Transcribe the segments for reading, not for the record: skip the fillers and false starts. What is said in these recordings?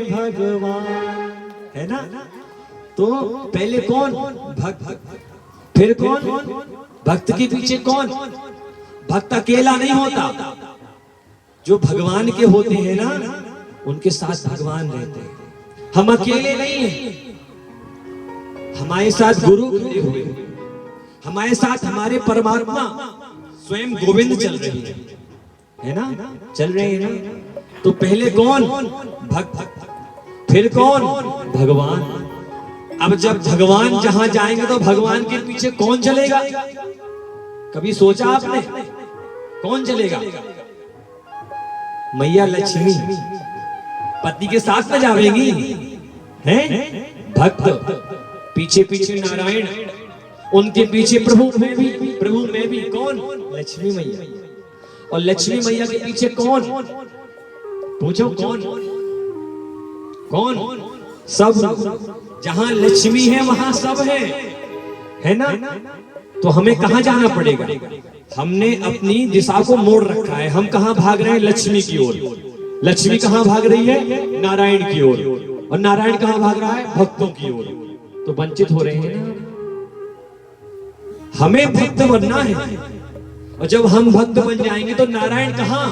भगवान, है ना। तो पहले कौन? भक्त। फिर कौन? भक्त के पीछे कौन? भक्त अकेला नहीं होता, जो भगवान के होते हैं ना उनके साथ भगवान रहते हैं। हम अकेले नहीं हैं, हमारे साथ गुरु खड़े हुए, हमारे साथ हमारे परमात्मा स्वयं गोविंद चल रहे हैं, है ना, चल रहे हैं ना। तो पहले कौन? भक्त, फिर कौन? भगवान। अब जब भगवान जहां जाएंगे तो भगवान के पीछे कौन चलेगा? कभी सोचा आपने कौन चलेगा? मैया लक्ष्मी पति के साथ में जाएंगी, हैं? भक्त पीछे पीछे नारायण, उनके पीछे प्रभु में भी कौन? लक्ष्मी मैया। और लक्ष्मी मैया के पीछे कौन? पूछो कौन? कौन? सब। जहां लक्ष्मी है वहां सब है ना। तो हमें कहां जाना पड़ेगा? हमने अपनी दिशा को मोड़ रखा है। हम कहां भाग रहे हैं? लक्ष्मी की ओर। लक्ष्मी कहां भाग रही है? नारायण की ओर। और नारायण कहां भाग रहा है? भक्तों की ओर। तो वंचित हो रहे हैं ना। हमें भक्त बनना है, और जब हम भक्त बन जाएंगे तो नारायण कहां?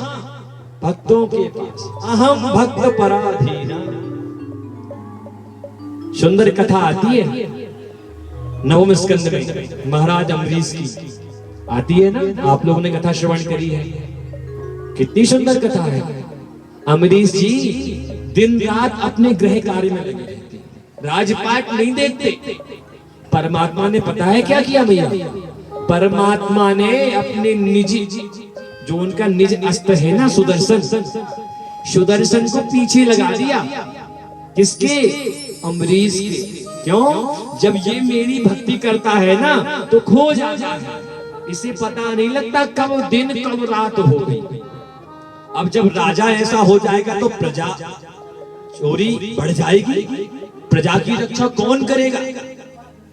भक्तों के पास। अहम भक्त पराधीना। सुंदर कथा आती है नवम स्कंद में, महाराज अम्बरीश की आती है ना। आप लोगों ने कथा श्रवण करी है, कितनी सुंदर कथा है। अम्बरीश जी दिन रात अपने गृह कार्य में लगे रहते, राजपाट नहीं देखते। परमात्मा ने पता है क्या किया भैया? परमात्मा ने अपने निजी, जो उनका निज अस्त्र है ना सुदर्शन, सुदर्शन को पीछे लगा दिया। किसके? अम्बरीश के। क्यों? जब ये मेरी भक्ति करता है ना तो खो जाता है, इसे पता नहीं लगता कब दिन कब रात हो गई। अब जब राजा ऐसा हो जाएगा तो प्रजा चोरी बढ़ जाएगी। प्रजा की रक्षा कौन करेगा?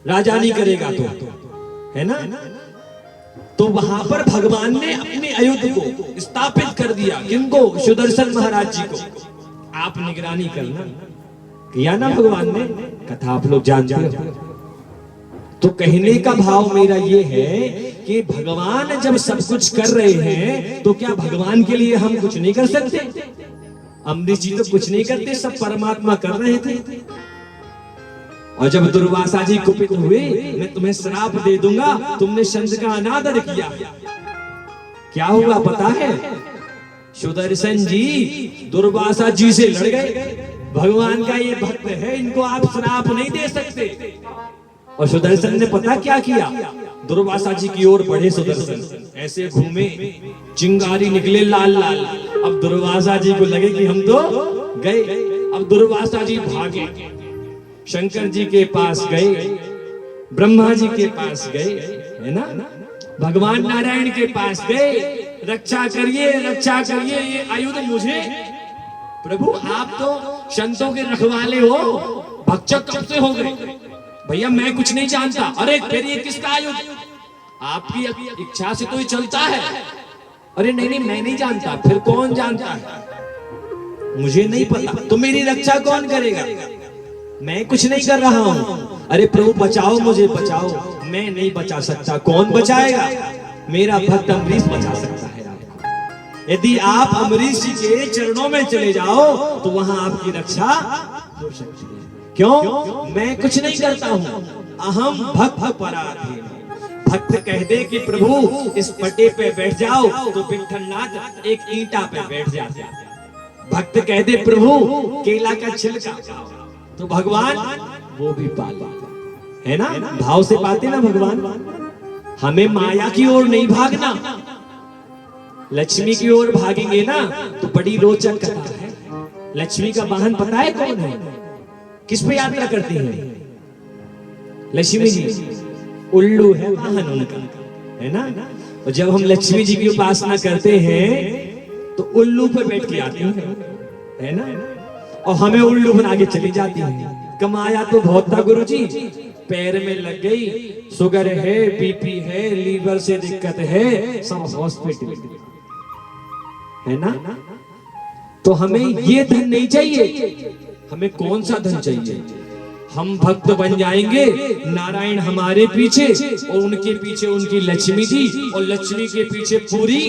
राजा नहीं करेगा तो, है ना। तो वहां पर भगवान ने अपने आयुध को स्थापित कर दिया। किनको? सुदर्शन महाराज जी को। आप निगरानी करना, किया ना भगवान ने। कथा आप लोग जानते हो। तो कहने का भाव मेरा ये है कि भगवान जब सब कुछ कर रहे हैं तो क्या भगवान के लिए हम कुछ नहीं कर सकते? अम्बरीश जी तो कुछ नहीं करते, सब परमात्मा कर रहे थे। और जब दुर्वासा जी कुपित हुए, मैं तुम्हें श्राप दे दूंगा, तुमने संत का अनादर किया। क्या हुआ पता है? सुदर्शन जी दुर्वासा जी से लड़ गए। भगवान का ये भक्त है, इनको आप श्राप नहीं दे सकते। और सुदर्शन ने पता क्या किया? दुर्वासा जी की ओर बढ़े सुदर्शन, ऐसे घूमे, चिंगारी निकले लाल लाल। अब दुर्वासा जी को लगे कि हम तो गए। अब दुर्वासा जी भागे, शंकर जी के पास गए, ब्रह्मा जी के पास गए, है ना, भगवान नारायण के पास गए। रक्षा करिए, रक्षा करिए, ये आयुध मुझे। प्रभु आप तो संतों के रखवाले हो, भक्षक कब से हो गए? भैया मैं कुछ नहीं जानता। अरे फिर ये किसका आयुध? आपकी इच्छा से तो ये चलता है। अरे नहीं नहीं मैं नहीं जानता। फिर कौन जानता है? मुझे नहीं पता। तो मेरी रक्षा कौन करेगा? मैं कुछ नहीं कर रहा हूँ। अरे प्रभु बचाओ, मुझे बचाओ। मैं नहीं बचा सकता। कौन बचाएगा? मेरा भक्त अम्बरीश बचा सकता है आपको। यदि आप अम्बरीश जी के चरणों में चले जाओ तो वहां आपकी रक्षा हो सकती है। क्यों? मैं कुछ नहीं करता हूँ। अहम भक्त पराधीन। भक्त कह दे कि प्रभु इस पटे पे बैठ जाओ तो विठलनाथ एक ईंटा पे बैठ जाते। भक्त कह दे प्रभु केला का छिलका, तो भगवान वो भी पाता है ना। भाव से पाते ना भगवान। हमें माया की ओर नहीं भागना, लक्ष्मी की ओर भागेंगे ना तो बड़ी रोचक कथा है। लक्ष्मी का वाहन पता है कौन है? किस पे यात्रा करती है लक्ष्मी जी? उल्लू है वाहन उनका, है ना। और जब हम लक्ष्मी जी की उपासना करते हैं तो उल्लू पे बैठ के आती है ना, और हमें उल्लू बना के चली जाती है। कमाया तो बहुत था गुरु जी, पैर में लग गई, शुगर है, बीपी है, लीवर से दिक्कत है, सब हॉस्पिटल, है ना। तो हमें ये धन नहीं चाहिए, हमें कौन सा धन चाहिए? हम भक्त बन जाएंगे, नारायण हमारे पीछे और उनके पीछे उनकी लक्ष्मी जी और लक्ष्मी के पीछे पूरी